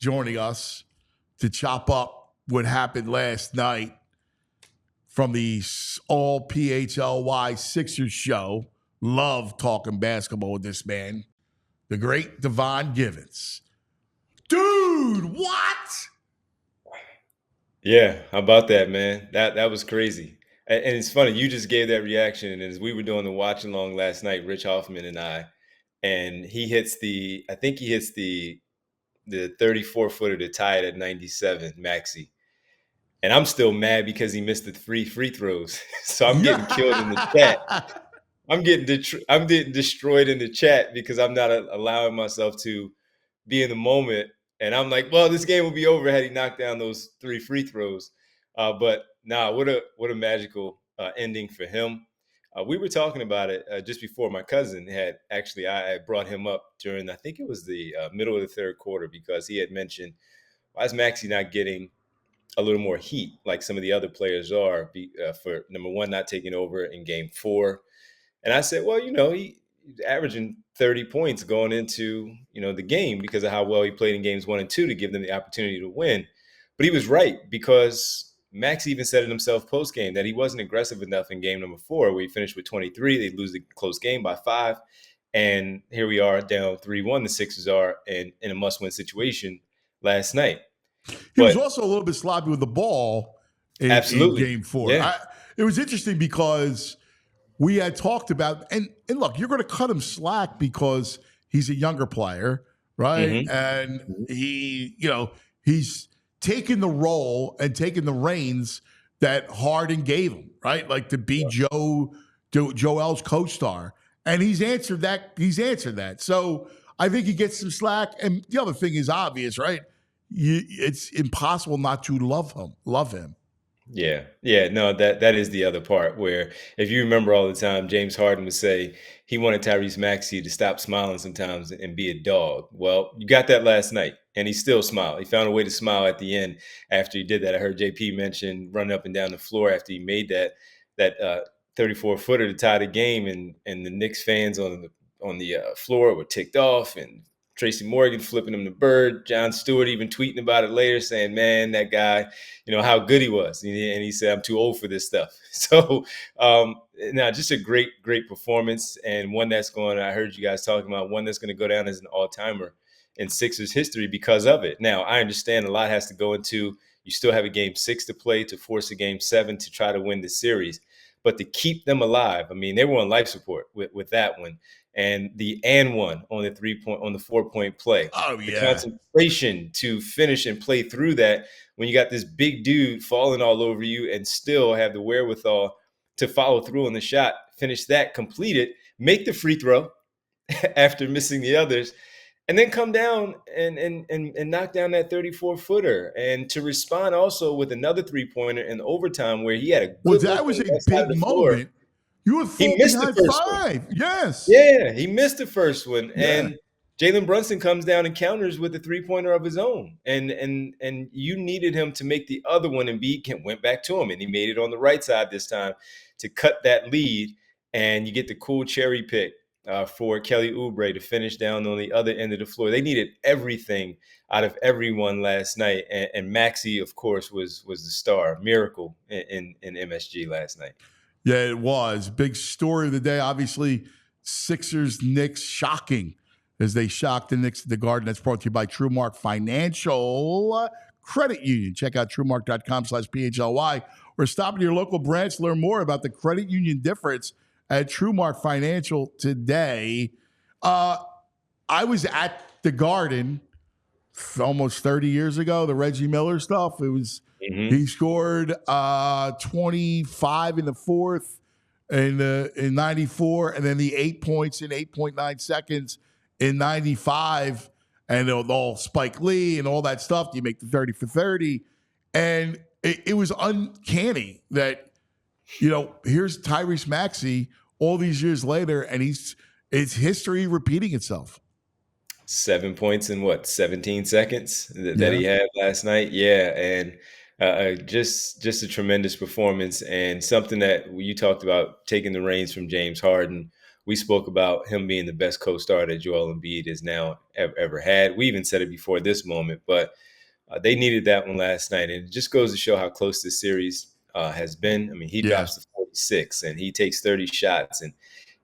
joining us to chop up what happened last night from the All PHLY Sixers show. Love talking basketball with this man, the great Devon Givens. Dude, what? Yeah, how about that, man? That was crazy. And it's funny, you just gave that reaction. And as we were doing the watch along last night, Rich Hoffman and he hits I think he hits the 34-footer to tie it at 97, Maxey. And I'm still mad because he missed the free throws. So I'm getting killed in the chat. I'm getting destroyed in the chat because I'm not allowing myself to be in the moment. And I'm like, well, this game will be over had he knocked down those 3 free throws. But what a magical ending for him. We were talking about it just before. My cousin I brought him up during, I think it was the middle of the third quarter, because he had mentioned, why is Maxey not getting a little more heat like some of the other players are for, number one, not taking over in game 4. And I said, well, he's averaging 30 points going into, the game because of how well he played in games 1 and 2 to give them the opportunity to win. But he was right, because Max even said it himself post-game that he wasn't aggressive enough in game number 4, where he finished with 23. They lose the close game by 5. And here we are down 3-1. The Sixers are in a must-win situation last night. He was also a little bit sloppy with the ball in game 4. Yeah. It was interesting because we had talked about, and look, you're going to cut him slack because he's a younger player, right? Mm-hmm. And he's taken the role and taken the reins that Harden gave him, right? Like to be Joel's co-star. And he's answered that. So I think he gets some slack. And the other thing is obvious, right? It's impossible not to love him. Yeah. No, that is the other part, where if you remember all the time, James Harden would say he wanted Tyrese Maxey to stop smiling sometimes and be a dog. Well, you got that last night, and he still smiled. He found a way to smile at the end after he did that. I heard JP mention running up and down the floor after he made that 34-footer to tie the game, and the Knicks fans on the floor were ticked off, and Tracy Morgan flipping him the bird. Jon Stewart even tweeting about it later, saying, man, that guy, how good he was. And he said, I'm too old for this stuff. So just a great performance, and one that's I heard you guys talking about, one that's going to go down as an all-timer in Sixers history because of it. Now, I understand a lot has to go into, you still have a game 6 to play to force a game 7 to try to win the series. But to keep them alive, I mean, they were on life support with that one. And the one on the 4-point play. Oh, yeah. The concentration to finish and play through that when you got this big dude falling all over you and still have the wherewithal to follow through on the shot, finish that, complete it, make the free throw after missing the others, and then come down and knock down that 34-footer. And to respond also with another 3-pointer in overtime where he had a good Well, that was a big moment. You were he missed the first 5. One. Yes. Yeah, he missed the first one. Yeah. And Jalen Brunson comes down and counters with a 3-pointer of his own. And you needed him to make the other one, and Embiid went back to him. And he made it on the right side this time to cut that lead. And you get the cool cherry pick for Kelly Oubre to finish down on the other end of the floor. They needed everything out of everyone last night. And Maxey, of course, was the star. Miracle in MSG last night. Yeah, it was. Big story of the day. Obviously, Sixers-Knicks shocking as they shocked the Knicks at the Garden. That's brought to you by TrueMark Financial Credit Union. Check out TrueMark.com/PHLY or stop at your local branch to learn more about the credit union difference at TrueMark Financial today. I was at the Garden almost 30 years ago, the Reggie Miller stuff. It was he scored 25 in the fourth in 94, and then the 8 points in 8.9 seconds in 95, and all Spike Lee and all that stuff. You make the 30 for 30, and it was uncanny that here's Tyrese Maxey all these years later, and it's history repeating itself. 7 points in 17 seconds that he had last night. Yeah. And just a tremendous performance, and something that you talked about, taking the reins from James Harden we spoke about him being the best co-star that Joel Embiid has now ever had. We even said it before this moment, but they needed that one last night. And it just goes to show how close this series has been. I mean, he Yeah. drops to 46 and he takes 30 shots and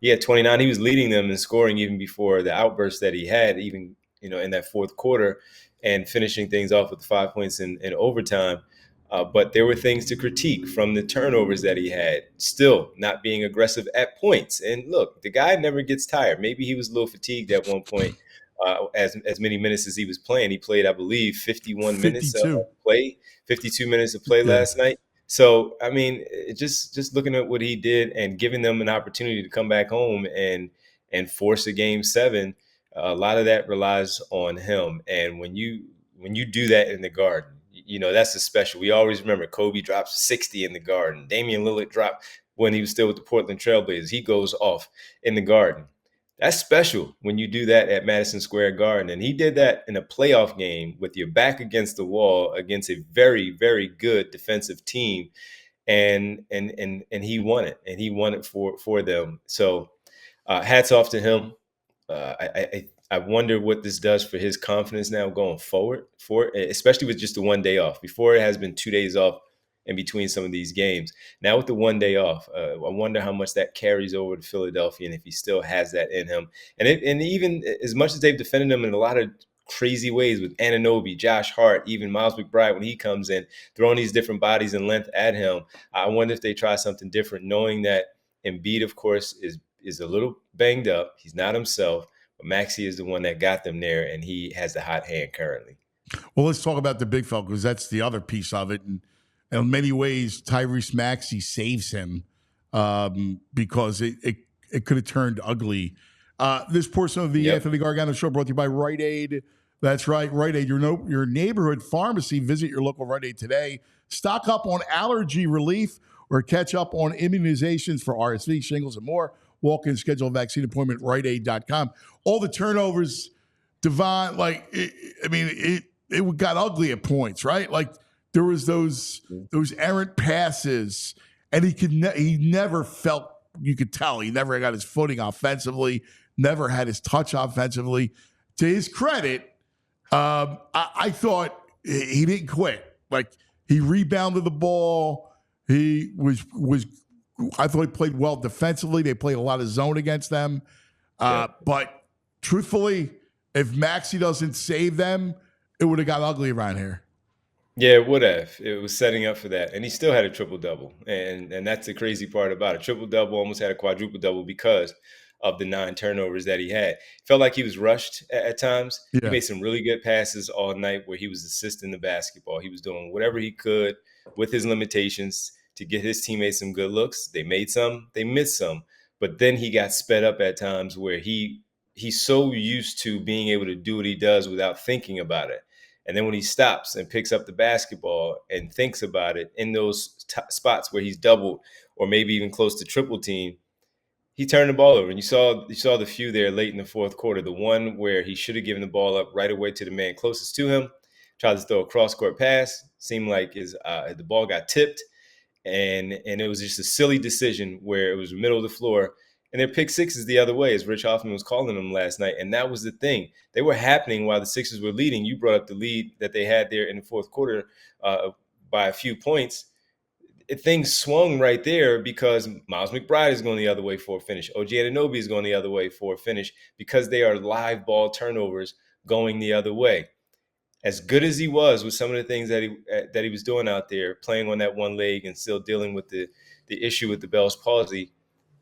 he had 29. He was leading them in scoring even before the outburst that he had, even, in that fourth quarter, and finishing things off with 5 points in overtime. But there were things to critique from the turnovers that he had, still not being aggressive at points. And look, the guy never gets tired. Maybe he was a little fatigued at one point, as many minutes as he was playing. He played, I believe, 51 minutes of 52. play, 52 minutes of play Yeah. last night. So, I mean, just looking at what he did and giving them an opportunity to come back home and force a game 7, a lot of that relies on him. And when you do that in the Garden, that's a special. We always remember Kobe dropped 60 in the Garden. Damian Lillard dropped when he was still with the Portland Trailblazers. He goes off in the Garden. That's special when you do that at Madison Square Garden. And he did that in a playoff game with your back against the wall against a very, very good defensive team. And he won it. And he won it for them. So hats off to him. I wonder what this does for his confidence now going forward, especially with just the 1 day off. Before, it has been 2 days off in between some of these games. Now with the 1 day off, I wonder how much that carries over to Philadelphia and if he still has that in him. And even as much as they've defended him in a lot of crazy ways with Anunoby, Josh Hart, even Miles McBride when he comes in, throwing these different bodies and length at him, I wonder if they try something different, knowing that Embiid, of course, is a little banged up. He's not himself. But Maxey is the one that got them there, and he has the hot hand currently. Well, let's talk about the big fella because that's the other piece of it. And in many ways, Tyrese Maxey saves him because it could have turned ugly. This portion of the Anthony Gargano Show brought to you by Rite Aid. That's right, Rite Aid, your neighborhood pharmacy. Visit your local Rite Aid today. Stock up on allergy relief or catch up on immunizations for RSV, shingles, and more. Walk in, schedule a vaccine appointment, riteaid.com. All the turnovers, Devon, it got ugly at points, right? Like there was those errant passes, and he never felt, you could tell, he never got his footing offensively, never had his touch offensively. To his credit, I thought he didn't quit. Like he rebounded the ball. He was I thought he played well defensively. They played a lot of zone against them. But truthfully, if Maxey doesn't save them, it would have got ugly around here. Yeah, it would have. It was setting up for that. And he still had a triple-double. And that's the crazy part about it. Triple-double, almost had a quadruple-double because of the 9 turnovers that he had. Felt like he was rushed at times. Yeah. He made some really good passes all night where he was assisting the basketball. He was doing whatever he could with his limitations to get his teammates some good looks. They made some, they missed some, but then he got sped up at times where he's so used to being able to do what he does without thinking about it. And then when he stops and picks up the basketball and thinks about it in those spots where he's doubled or maybe even close to triple team, he turned the ball over. And you saw the few there late in the fourth quarter, the one where he should have given the ball up right away to the man closest to him, tried to throw a cross-court pass, seemed like the ball got tipped. And it was just a silly decision where it was middle of the floor. And their pick sixes the other way, as Rich Hoffman was calling them last night. And that was the thing. They were happening while the Sixers were leading. You brought up the lead that they had there in the fourth quarter by a few points. Things swung right there because Miles McBride is going the other way for a finish. OG Anunoby is going the other way for a finish because they are live ball turnovers going the other way. As good as he was with some of the things that he was doing out there, playing on that one leg and still dealing with the issue with the Bell's palsy,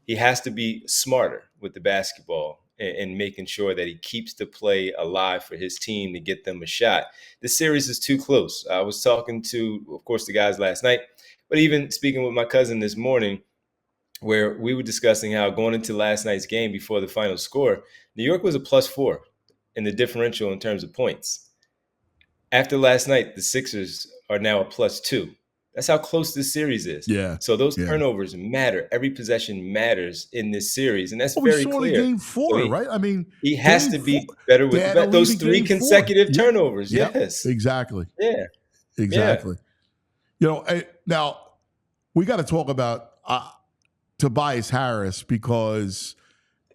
he has to be smarter with the basketball and making sure that he keeps the play alive for his team to get them a shot. This series is too close. I was talking to, of course, the guys last night, but even speaking with my cousin this morning, where we were discussing how going into last night's game before the final score, New York was a +4 in the differential in terms of points. After last night, the Sixers are now a +2. That's how close this series is. Yeah. So those turnovers matter. Every possession matters in this series, and that's We very saw clear. Game 4, right? I mean, he has to be better with those 3 consecutive turnovers. Yep, yes, exactly. Yeah, exactly. Yeah. Now we got to talk about Tobias Harris because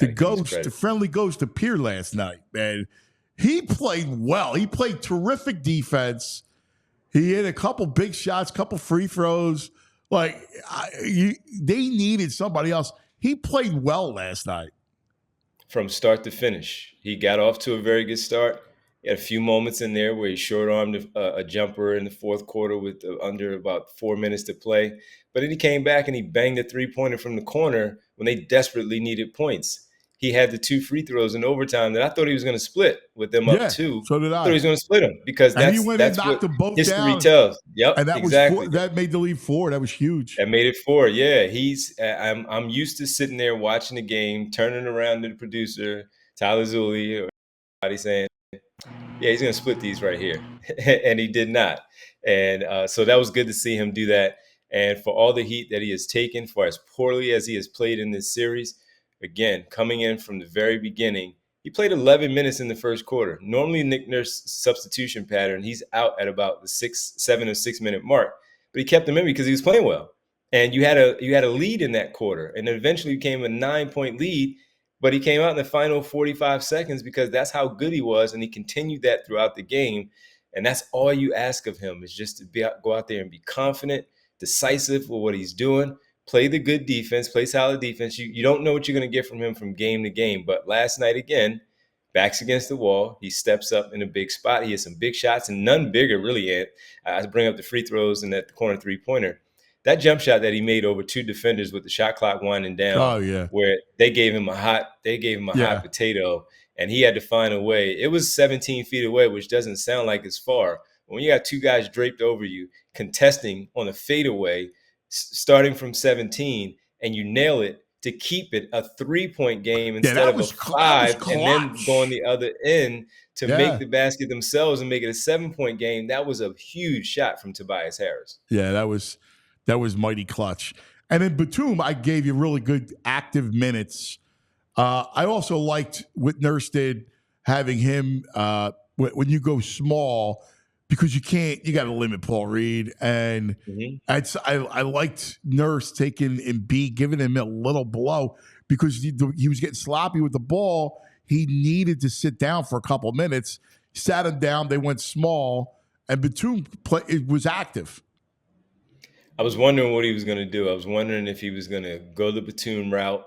the Gotta give him his ghost, the credit. friendly ghost appeared last night, man. He played well. He played terrific defense. He hit a couple big shots, couple free throws. Like they needed somebody else. He played well last night. From start to finish, he got off to a very good start. He had a few moments in there where he short-armed a jumper in the fourth quarter with under about 4 minutes to play. But then he came back and he banged a three-pointer from the corner when they desperately needed points. He had the 2 free throws in overtime that I thought he was going to split with them up Yeah, 2. so did I thought I. he was going to split them because And he went in, that's knocked what them both history down, tells. Yep, and that was exactly. that made the lead 4. That was huge. That made it 4. Yeah, I'm used to sitting there watching the game, turning around to the producer, Tyler Zulli, or somebody saying, yeah, he's going to split these right here. And he did not. And so that was good to see him do that. And for all the heat that he has taken, for as poorly as he has played in this series, again, coming in from the very beginning, he played 11 minutes in the first quarter. Normally, Nick Nurse's substitution pattern, he's out at about the 7 or 6 minute mark. But he kept him in because he was playing well. And you had a lead in that quarter. And then eventually became a 9-point lead. But he came out in the final 45 seconds because that's how good he was, and he continued that throughout the game. And that's all you ask of him is just to go out there and be confident, decisive with what he's doing, play the good defense, play solid defense. You don't know what you're going to get from him from game to game. But last night, again, backs against the wall. He steps up in a big spot. He has some big shots and none bigger, really, Ant. I bring up the free throws and that corner three-pointer. That jump shot that he made over 2 defenders with the shot clock winding down, Oh yeah, where they gave him a hot potato, and he had to find a way. It was 17 feet away, which doesn't sound like it's far. When you got 2 guys draped over you, contesting on a fadeaway, starting from 17, and you nail it to keep it a 3-point game instead of a 5, and then going the other end to make the basket themselves and make it a 7-point game. That was a huge shot from Tobias Harris. Yeah, that was mighty clutch. And in Batum, I gave you really good active minutes. I also liked what Nurse did, having him when you go small, because you got to limit Paul Reed. And I liked Nurse taking Embiid, giving him a little blow because he was getting sloppy with the ball. He needed to sit down for a couple minutes. Sat him down. They went small, and Batum was active. I was wondering what he was going to do. I was wondering if he was going to go the Batum route,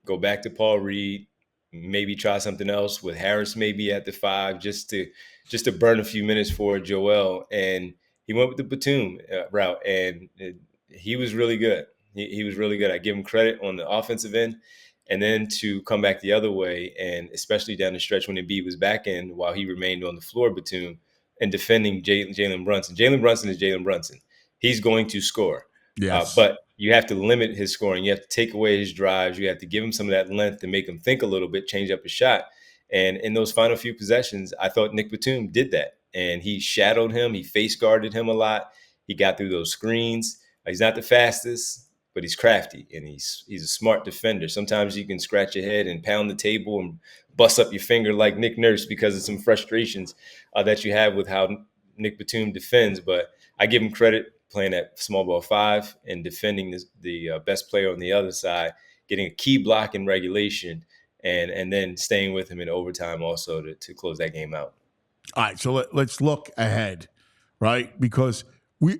go back to Paul Reed, maybe try something else with Harris maybe at the 5 just to burn a few minutes for Joel. And he went with the Batum route, and he was really good. He was really good. I give him credit on the offensive end. And then to come back the other way, and especially down the stretch when Embiid was back in while he remained on the floor, Batum, and defending Jalen Brunson. Jalen Brunson is Jalen Brunson. He's going to score. Yes. But you have to limit his scoring. You have to take away his drives. You have to give him some of that length to make him think a little bit, change up his shot. And in those final few possessions, I thought Nick Batum did that. And he shadowed him. He face guarded him a lot. He got through those screens. He's not the fastest, but he's crafty, and he's a smart defender. Sometimes you can scratch your head and pound the table and bust up your finger like Nick Nurse because of some frustrations that you have with how Nick Batum defends. But I give him credit playing at small ball 5 and defending the best player on the other side, getting a key block in regulation, and then staying with him in overtime also to close that game out. All right, so let's look ahead, right? Because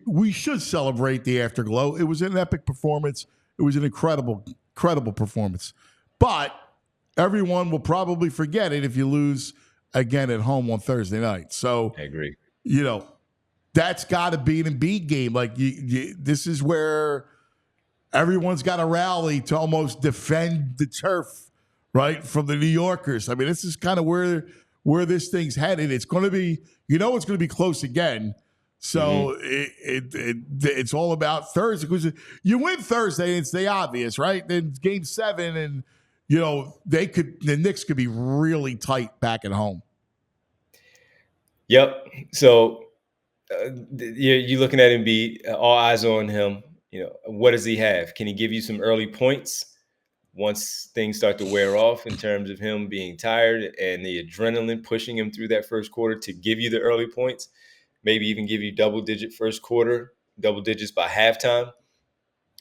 we should celebrate the afterglow. It was an epic performance. It was an incredible performance. But everyone will probably forget it if you lose again at home on Thursday night. So I agree. That's got to be an Embiid game. Like this is where everyone's got to rally to almost defend the turf, right, from the New Yorkers. I mean, this is kind of where this thing's headed. It's going to be, it's going to be close again. So it's all about Thursday, because you win Thursday, it's the obvious, right? Then Game 7, and the Knicks could be really tight back at home. Yep. So you're looking at Embiid, all eyes on him. What does he have? Can he give you some early points once things start to wear off in terms of him being tired and the adrenaline pushing him through that first quarter to give you the early points? Maybe even give you double-digit first quarter, double digits by halftime,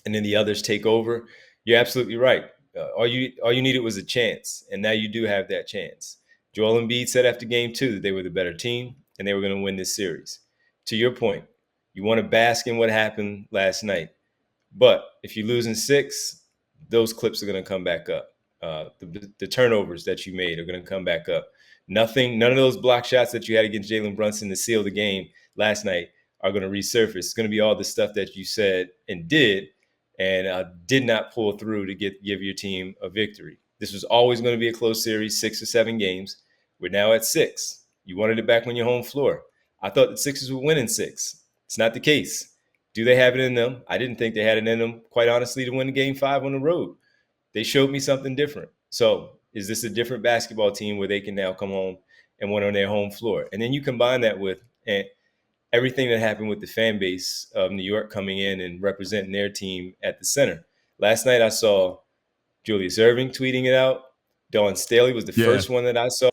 and then the others take over. You're absolutely right. All you needed was a chance, and now you do have that chance. Joel Embiid said after game 2 that they were the better team and they were going to win this series. To your point, you want to bask in what happened last night. But if you lose in 6, those clips are going to come back up. The turnovers that you made are going to come back up. None of those block shots that you had against Jalen Brunson to seal the game last night are going to resurface. It's going to be all the stuff that you said and did and did not pull through to give your team a victory. This was always going to be a close series, 6 or 7 games. We're now at 6. You wanted it back on your home floor. I thought the Sixers would win in 6. It's not the case. Do they have it in them? I didn't think they had it in them, quite honestly, to win game 5 on the road. They showed me something different. So is this a different basketball team where they can now come home and win on their home floor? And then you combine that with everything that happened with the fan base of New York coming in and representing their team at the center. Last night I saw Julius Erving tweeting it out. Dawn Staley was the first one that I saw.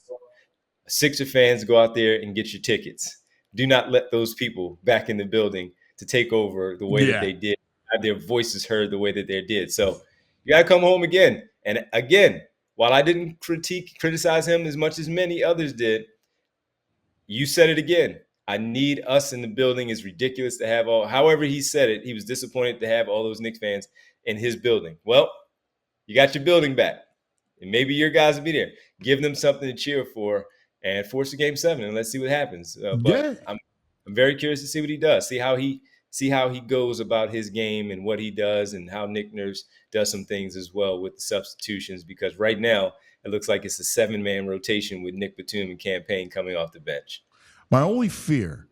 Sixer fans, go out there and get your tickets. Do not let those people back in the building to take over the way that they did, have their voices heard the way that they did. So you got to come home again. And again, while I didn't criticize him as much as many others did, you said it again. I need us in the building. It's ridiculous to have however he said it, he was disappointed to have all those Knicks fans in his building. Well, you got your building back. And maybe your guys will be there. Give them something to cheer for and force a game 7 and let's see what happens. But I'm very curious to see what he does. See how he goes about his game and what he does and how Nick Nurse does some things as well with the substitutions, because right now it looks like it's a 7-man rotation with Nick Batum and Campaign coming off the bench. My only fear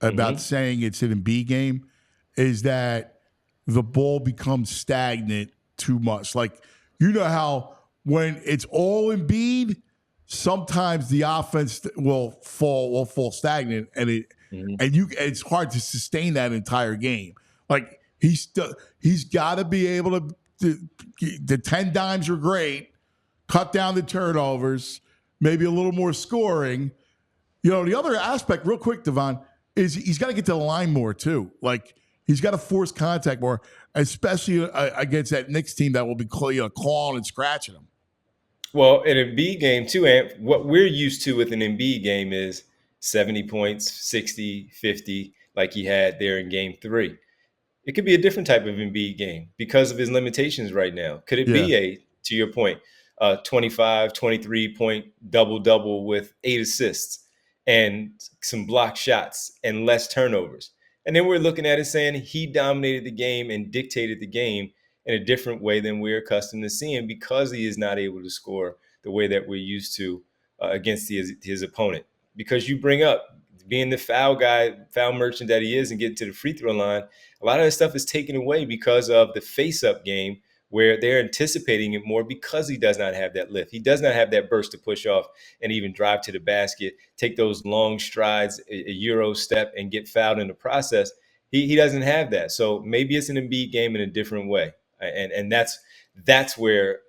about saying it's an Embiid game is that the ball becomes stagnant too much. Like, you know how when it's all Embiid, sometimes the offense will fall stagnant, and it's hard to sustain that entire game. Like, he's got to be able to the 10 dimes are great, cut down the turnovers, maybe a little more scoring. You know, the other aspect, real quick, Devon, is he's got to get to the line more too. Like, he's got to force contact more, especially against that Knicks team that will be clawing and scratching him. Well, an Embiid game too, Ant, what we're used to with an Embiid game is 70 points, 60, 50, like he had there in game 3. It could be a different type of Embiid game because of his limitations right now. Could it be to your point, 25, 23-point double-double with 8 assists and some block shots and less turnovers? And then we're looking at it saying he dominated the game and dictated the game in a different way than we're accustomed to seeing because he is not able to score the way that we're used to against his opponent. Because you bring up being the foul merchant that he is and getting to the free throw line, a lot of that stuff is taken away because of the face-up game where they're anticipating it more because he does not have that lift. He does not have that burst to push off and even drive to the basket, take those long strides, a Euro step, and get fouled in the process. He doesn't have that. So maybe it's an Embiid game in a different way. And that's where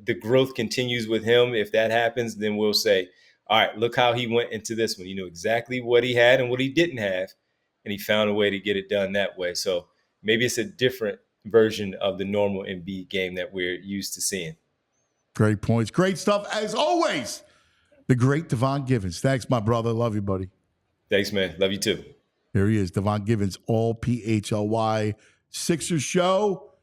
the growth continues with him. If that happens, then we'll say, all right, look how he went into this one. You know exactly what he had and what he didn't have, and he found a way to get it done that way. So maybe it's a different version of the normal Embiid game that we're used to seeing. Great points. Great stuff. As always, the great Devon Givens. Thanks, my brother. Love you, buddy. Thanks, man. Love you too. Here he is, Devon Givens, all PHLY Sixers show.